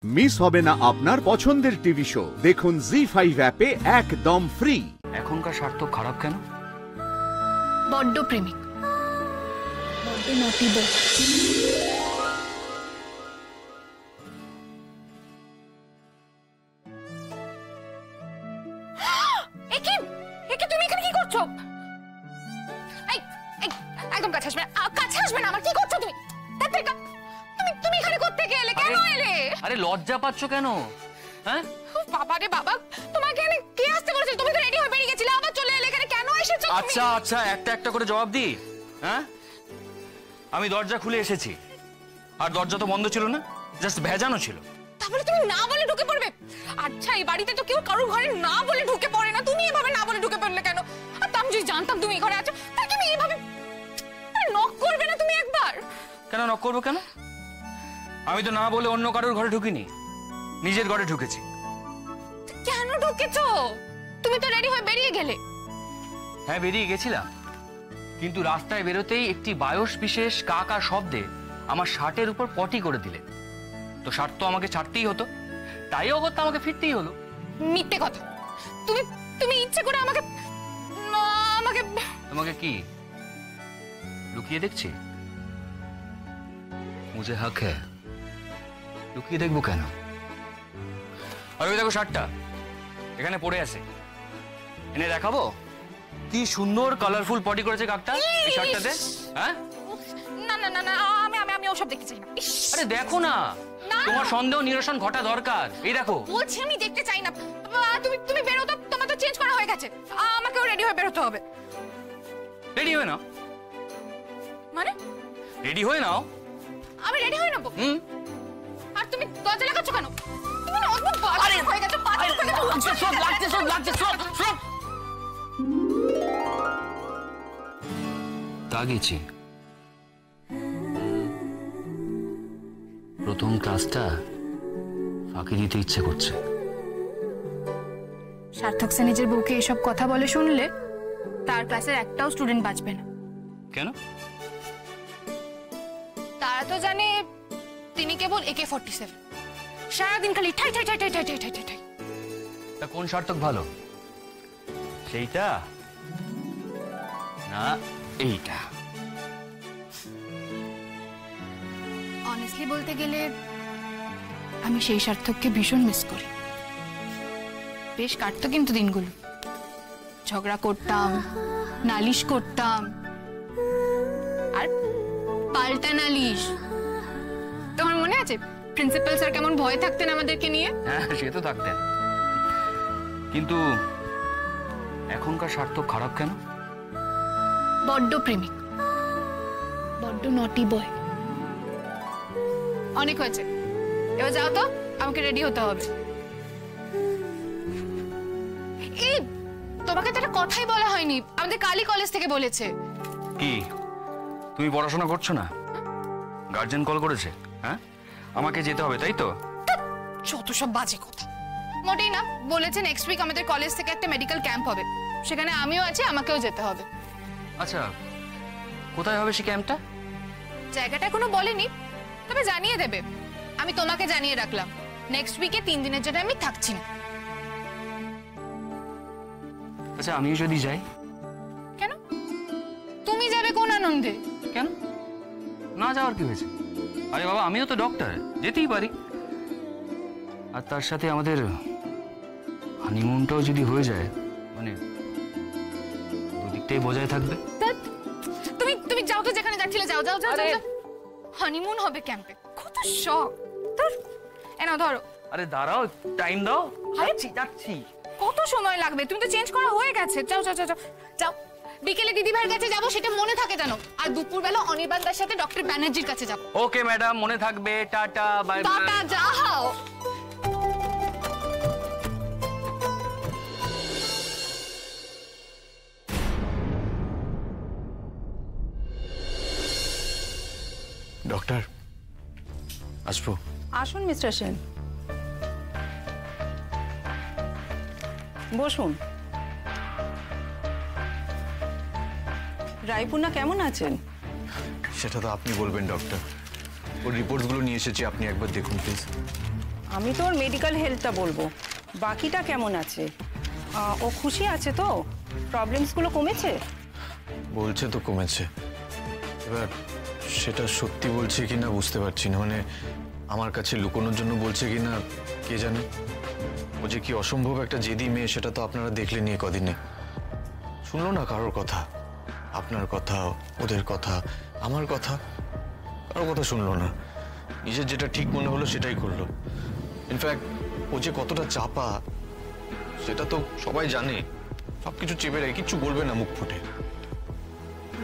Miss হবে না আপনার পছন্দের টিভি শো। দেখুন জি5 অ্যাপে একদম ফ্রি। এখনকার সার্থক খারাপ কেন? বড্ড প্রেমিক, বড্ড নটি বয়। তুমি এখানে কি করছো? একদম কাছে আসবে না, কাছে আসবে না। আমার কি করছো তুমি? তুমি এখানে করতে গেলে কেন এলে? আরে লজ্জা পাচ্ছ কেন? হ্যাঁ বাবা রে বাবা, তোমাকে এখানে কে আসতে বলেছিল? তুমি তো রেডি হয়ে বেরিয়ে গেছিলে, আবার চলে এলে এখানে কেন এসেছো? আচ্ছা আচ্ছা, একটা একটা করে জবাব দি। হ্যাঁ, আমি দরজা খুলে এসেছি, আর দরজা তো বন্ধ ছিল না, জাস্ট ভেজানো ছিল। তাহলে তুমি না বলে ঢুকে পড়বে? আচ্ছা, এই বাড়িতে তো কেউ কারোর ঘরে না বলে ঢুকে পড়ে না, তুমি এভাবে না বলে ঢুকে পড়লে কেন? আর আমি যদি জানতাম তুমি এই ঘরে আছো, তাহলে তুমি এইভাবে নক করবে না তুমি একবার? কেন নক করবো কেন? আমি তো না বলে অন্য কারোর ঘরে ঢুকিনি, নিজের ঘরে ঢুকেছি। কেন ঢুকেছো? তুমি তো রেডি হয়ে বেরিয়ে গেলে। হ্যাঁ, বেরিয়ে গেছিলাম, কিন্তু রাস্তায় বেরোতেই একটি বায়স বিশেষ কা কা শব্দে আমার শার্টের উপর পটি করে দিলে। তো শার্ট তো আমাকে ছাড়তেই হতো, তাই অগত্যা আমাকে ফিরতেই হলো। মিথ্যে কথা। তুমি তুমি ইচ্ছে করে আমাকে আমাকে তোমাকে কি লুকিয়ে দেখছি? মুঝে হক হ্যায়, লুকিয়ে দেখবো কেন? আর ওই দেখো শার্টটা এখানে পড়ে আছে, এনে দেখাবো। কি সুন্দর কালারফুল পটি করেছে কাকটা এই শার্টটাতে। হ্যাঁ, না না না না, আমি ওসব দেখতে চাই না। আরে দেখো না, তোমার সন্দেহ নিরসন ঘটা দরকার। এই দেখো, বলছি আমি দেখতে চাই না। তুমি বেরো তো, তোমার তো চেঞ্জ করা হয়ে গেছে, আমাকেও রেডি হয়ে বেরোতে হবে। রেডি হয়ে নাও। মানে? রেডি হয়ে নাও। আমি রেডি হয়ে নেবো? আর তুমি দরজা লাগাচ্ছ কেন? তুমি না অদ্ভুত বাড়ি হয়ে গেছো, পাগল হয়ে গেছো। সব লাগছে সব তা গেছি। প্রথম ক্লাসটা ফাঁকি দিতে ইচ্ছে করছে। সার্থক স্যার নিজের বউকে এসব কথা বলে শুনলে তার ক্লাসের একটাও স্টুডেন্ট বাঁচবে না। কেন? তারা তো জানে তিনি কেবল AK-47, সারাদিন খালি ঠাই ঠাই ঠাই ঠাই ঠাই ঠাই ঠাই ঠাই। তা কোন সার্থক ভালো, সেইটা না এইটা? অনেস্টলি বলতে গেলে আমি সেই সার্থককে ভীষণ মিস করি। বেশ কাটতো কিন্তু দিনগুলো, ঝগড়া করতাম, নালিশ করতাম, আর পাল্টা নালিশ। তোমার মনে আছে প্রিন্সিপাল স্যার কেমন ভয় থাকতেন আমাদেরকে নিয়ে? হ্যাঁ, সে তো থাকতেন, কিন্তু এখনকার সার্থক খারাপ কেন? বড্ড প্রেমিক, বড্ড নটি বয়। অনেক হয়েছে, এবার যাও তো, আমাকে রেডি হতে হবে। এই তোমাকে তো একটা কথাই বলা হয়নি, আমাদের কালী কলেজ থেকে বলেছে। কি তুমি পড়াশোনা করছো না? গার্জেন কল করেছে? হ্যাঁ, আমাকে যেতে হবে তাই তো? যত সব বাজে কথা। মোটেই না, বলেছে নেক্সট উইক আমাদের কলেজ থেকে একটা মেডিকেল ক্যাম্প হবে, সেখানে আমিও আছি, আমাকেও যেতে হবে। আচ্ছা, কোথায় হবে সেই ক্যাম্পটা? জায়গাটা এখনো বলেনি, তবে জানিয়ে দেবে। আমি তোমাকে জানিয়ে রাখলাম, নেক্সট উইকে 3 দিনের জন্য আমি থাকছি না। আচ্ছা, আমিও যদি যাই? কেন? তুমি যাবে কোন আনন্দে? কেন না যাওয়ার কি হয়েছে? আরে বাবা, আমিও তো ডক্টর, যেতেই পারি। আর তার সাথে আমাদের হানিমুনটাও যদি হয়ে যায়, মানে দুদিকটাই বজায় থাকবে। তুমি যাও তো, যেখানে যাচ্ছিলে যাও যাও যাও। হানিমুন হবে ক্যাম্পে, কত শখ তোর। এনো ধরো। আরে দাঁড়াও, টাইম দাও। আরে যাচ্ছি। কত সময় লাগবে? তুমি তো চেঞ্জ করা হয়ে গেছে। যাও যাও যাও যাও। বিকেলে দিদিভাইয়ের কাছে যাবো, সেটা মনে থাকে জানো। আর দুপুরবেলা অনির্বাণদার সাথে ডক্টর ব্যানার্জির কাছে যাবো। ওকে ম্যাডাম, মনে থাকবে। Tata, bye bye. টাটা, যাও। ডক্টর, আসবো? আসুন মিস্টার সেন, বসুন। রায়পুর্ণা কেমন আছেন? সেটা তো আপনি বলবেন ডক্টর। ওর রিপোর্টসগুলো নিয়ে এসেছি, আপনি একবার দেখুন প্লিজ। আমি তো ওর মেডিকেল হেলথটা বলবো, বাকিটা কেমন আছে? ও খুশি আছে তো? প্রবলেমসগুলো কমেছে? বলছে তো কমেছে, এবার সেটা সত্যি বলছে কিনা বুঝতে পারছি না। মানে আমার কাছে লুকোনোর জন্য বলছে কিনা কে জানে। ও যে কি অসম্ভব একটা জেদি মেয়ে সেটা তো আপনারা দেখলেনি কদিনে। শুনলো না কারোর কথা, আপনার কথা, ওদের কথা, আমার কথা, কারোর কথা শুনলো না। নিজের যেটা ঠিক মনে হলো সেটাই করলো। ইনফ্যাক্ট ও যে কতটা চাপা সেটা তো সবাই জানে। সবকিছু চেপে রেখে কিচ্ছু বলবে না মুখ ফুটে।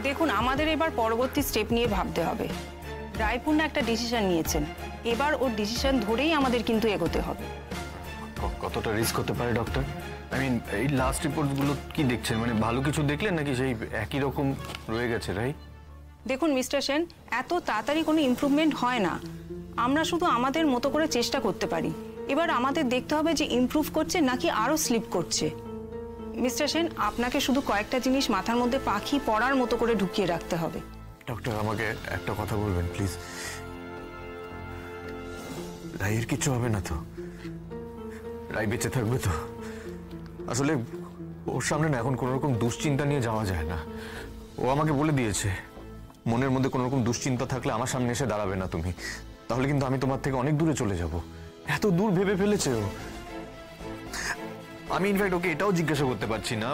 দেখুন, আমাদের এবার পরবর্তী স্টেপ নিয়ে ভাবতে হবে। রায়পূর্ণা একটা ডিসিশন নিয়েছেন, এবার ওর ডিসিশন ধরেই আমাদের কিন্তু এগোতে হবে। কতটা রিস্ক হতে পারে ডক্টর? আই মিন এই লাস্ট রিপোর্টগুলো কি দেখছেন? মানে ভালো কিছু দেখলেন নাকি সেই একই রকম রয়ে গেছে? রাইট, দেখুন মিস্টার সেন, এত তাড়াতাড়ি কোনো ইমপ্রুভমেন্ট হয় না। আমরা শুধু আমাদের মতো করে চেষ্টা করতে পারি। এবার আমাদের দেখতে হবে যে ইমপ্রুভ করছে নাকি আরও স্লিপ করছে। মিস্টার সেন, আপনাকে শুধু কয়েকটা জিনিস মাথার মধ্যে পাখি পড়ার মতো করে ঢুকিয়ে রাখতে হবে। ডক্টর আমাকে একটা কথা বলবেন প্লিজ। রায়ের কিছু হবে না তো? রায় বেঁচে থাকবে তো? আসলে ওর সামনে না এখন কোনো রকম দুশ্চিন্তা নিয়ে যাওয়া যায় না। ও আমাকে বলে দিয়েছে মনের মধ্যে কোনো রকম দুশ্চিন্তা থাকলে আমার সামনে এসে দাঁড়াবে না তুমি, তাহলে কিন্তু আমি তোমার থেকে অনেক দূরে চলে যাব। এত দূর ভেবে ফেলেছে ও। আমি ইনফ্যাক্ট ওকে এটাও জিজ্ঞাসা করতে পারছি না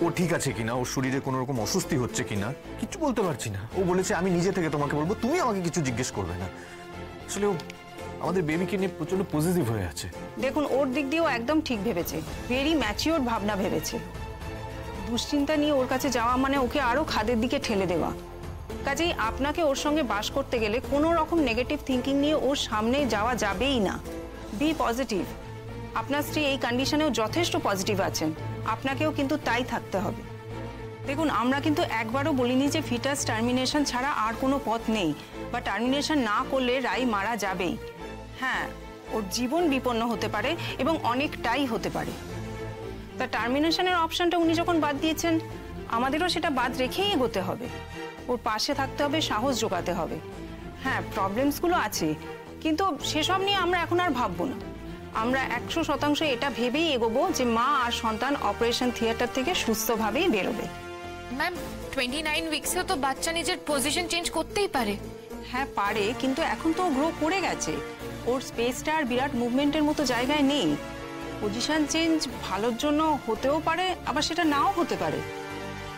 ও ঠিক আছে কিনা, ওর শরীরে কোনো রকম অস্বস্তি হচ্ছে কিনা, কিছু বলতে পারছি না। ও বলেছে আমি নিজে থেকে তোমাকে বলবো, তুমি আমাকে কিছু জিজ্ঞেস করবে না। আসলে ও আমাদের বেবিকে নিয়ে প্রচন্ড পজিটিভ হয়ে আছে। দেখুন, ওর দিক দিয়েও একদম ঠিক ভেবেছে, ভেরি ম্যাচিওর ভাবনা ভেবেছে। দুশ্চিন্তা নিয়ে ওর কাছে যাওয়া মানে ওকে আরো খাদের দিকে ঠেলে দেওয়া। কাজেই আপনাকে ওর সঙ্গে বাস করতে গেলে কোনো রকম নেগেটিভ থিঙ্কিং নিয়ে ওর সামনে যাওয়া যাবেই না। Be positive. আপনার স্ত্রী এই কন্ডিশনেও যথেষ্ট পজিটিভ আছেন, আপনাকেও কিন্তু তাই থাকতে হবে। দেখুন, আমরা কিন্তু একবারও বলিনি যে ফিটাস টার্মিনেশন ছাড়া আর কোনো পথ নেই, বা টার্মিনেশন না করলে রাই মারা যাবেই। হ্যাঁ, ওর জীবন বিপন্ন হতে পারে এবং অনেকটাই হতে পারে। তা টার্মিনেশনের অপশনটা উনি যখন বাদ দিয়েছেন, আমাদেরও সেটা বাদ রেখেই এগোতে হবে। ওর পাশে থাকতে হবে, সাহস জোগাতে হবে। হ্যাঁ, প্রবলেমসগুলো আছে, কিন্তু সেসব নিয়ে আমরা এখন আর ভাববো না। আমরা 100% এটা ভেবেই এগোবো যে মা আর সন্তান অপারেশন থিয়েটার থেকে সুস্থভাবেই বেরোবে। ম্যাম, 29 উইকসেও তো বাচ্চা নিজের পজিশন চেঞ্জ করতেই পারে। হ্যাঁ পারে, কিন্তু এখন তো গ্রো করে গেছে। ওর স্পেসটা আর বিরাট মুভমেন্টের মতো জায়গায় নেই। পজিশন চেঞ্জ ভালোর জন্য হতেও পারে, আবার সেটা নাও হতে পারে।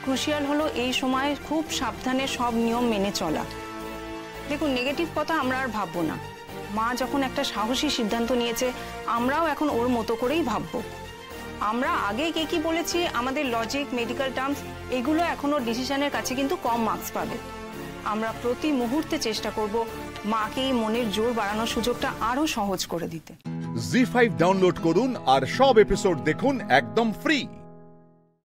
ক্রুশিয়াল হলো এই সময় খুব সাবধানে সব নিয়ম মেনে চলা। দেখুন, নেগেটিভ কথা আমরা আর ভাববো না। মা যখন একটা সাহসী সিদ্ধান্ত নিয়েছে, আমরাও এখন ওর মতো করেই ভাববো। আমরা আগে কে কি বলেছি, আমাদের লজিক, মেডিকেল টার্মস, এগুলো এখন ওর ডিসিশনের কাছে কিন্তু কম মার্কস পাবে। আমরা প্রতি মুহূর্তে চেষ্টা করব মাকে এই মনের জোর বাড়ানোর সুযোগটা আরো সহজ করে দিতে। জি5 ডাউনলোড করুন আর সব এপিসোড দেখুন একদম ফ্রি।